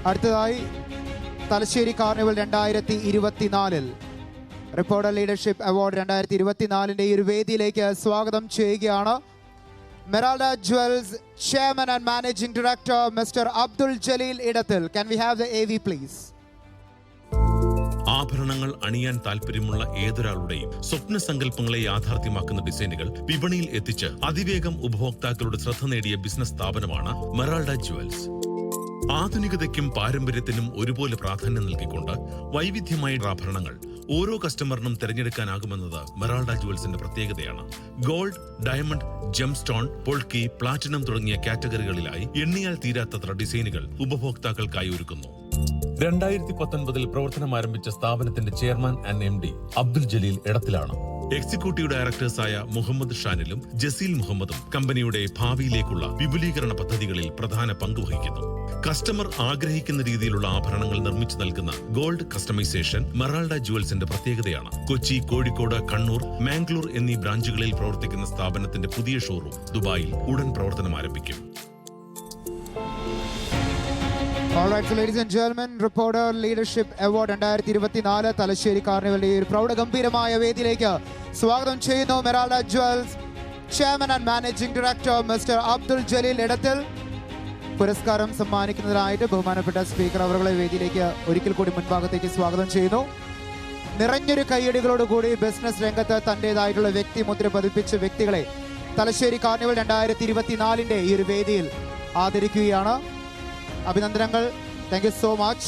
അടുത്തതായി Thalassery carnival 2024 reporter leadership award 2024 ഈ ഒരു വേദിയിലേക്ക് സ്വാഗതം ചെയ്യുകയാണ്. Meralda jewels chairman and managing director mister Abdul Jaleel Edathil. Can we have the AV please? ആഭരണങ്ങൾ അണിയാൻ താല്പര്യമുള്ള ഏതൊരാളുടെയും സ്വപ്ന സങ്കല്പങ്ങളെ യാഥാർത്ഥ്യമാക്കുന്ന ഡിസൈനുകൾ വിപണിയിൽ എത്തിച്ച് അതിവേഗം ഉപഭോക്താക്കളുടെ ശ്രദ്ധ നേടിയ ബിസിനസ് സ്ഥാപനമാണ് മെറാൾഡ ജുവൽസ്. ആധുനികതയ്ക്കും പാരമ്പര്യത്തിനും ഒരുപോലെ പ്രാധാന്യം നൽകിക്കൊണ്ട് വൈവിധ്യമായ ആഭരണങ്ങൾ ഓരോ കസ്റ്റമറിനും തിരഞ്ഞെടുക്കാനാകുമെന്നത് മെറാൾഡ ജുവൽസിന്റെ പ്രത്യേകതയാണ്. ഗോൾഡ്, ഡയമണ്ട്, ജംസ്റ്റോൺ, പോൾക്കി, പ്ലാറ്റിനം തുടങ്ങിയ കാറ്റഗറികളിലായി എണ്ണിയാൽ തീരാത്തത്ര ഡിസൈനുകൾ ഉപഭോക്താക്കൾക്കായി ഒരുക്കുന്നു. 2019 പ്രവർത്തനം ആരംഭിച്ച സ്ഥാപനത്തിന്റെ chairman and MD Abdul Jaleel ഇടത്തിലാണ്. എക്സിക്യൂട്ടീവ് ഡയറക്ടേഴ്സായ മുഹമ്മദ് ഷാനിലും ജസീൽ മുഹമ്മദും കമ്പനിയുടെ ഭാവിയിലേക്കുള്ള വിപുലീകരണ പദ്ധതികളിൽ പ്രധാന പങ്കുവഹിക്കുന്നു. കസ്റ്റമർ ആഗ്രഹിക്കുന്ന രീതിയിലുള്ള ആഭരണങ്ങൾ നിർമ്മിച്ചു നൽകുന്ന ഗോൾഡ് കസ്റ്റമൈസേഷൻ മെറാൾഡ ജുവൽസിന്റെ പ്രത്യേകതയാണ്. കൊച്ചി, കോഴിക്കോട്, കണ്ണൂർ, മാംഗ്ലൂർ എന്നീ ബ്രാഞ്ചുകളിൽ പ്രവർത്തിക്കുന്ന സ്ഥാപനത്തിന്റെ പുതിയ ഷോറൂം ദുബായിൽ ഉടൻ പ്രവർത്തനം ആരംഭിക്കും. All right, so ladies and gentlemen, Reporter Leadership Award 2024 Thalassery കാർണിവലിന്റെ ഒരു പ്രൗഢഗംഭീരമായ വേദിയിലേക്ക് സ്വാഗതം ചെയ്യുന്നു Meralda jewels chairman and managing director mister Abdul Jaleel Edathil. പുരസ്കാരം സമ്മാനിക്കുന്നതിനായിട്ട് ബഹുമാനപ്പെട്ട സ്പീക്കർ അവരുടെ വേദിയിലേക്ക് ഒരിക്കൽ കൂടി മുൻഭാഗത്തേക്ക് സ്വാഗതം ചെയ്യുന്നു. നിറഞ്ഞൊരു കയ്യടികളോടുകൂടി ബിസിനസ് രംഗത്ത് തന്റേതായിട്ടുള്ള വ്യക്തിമുദ്ര പതിപ്പിച്ച വ്യക്തികളെ തലശ്ശേരി കാർണിവൽ 2024 ഈ ഒരു വേദിയിൽ ആദരിക്കുകയാണ്. അഭിനന്ദനങ്ങൾ. Thank you so much.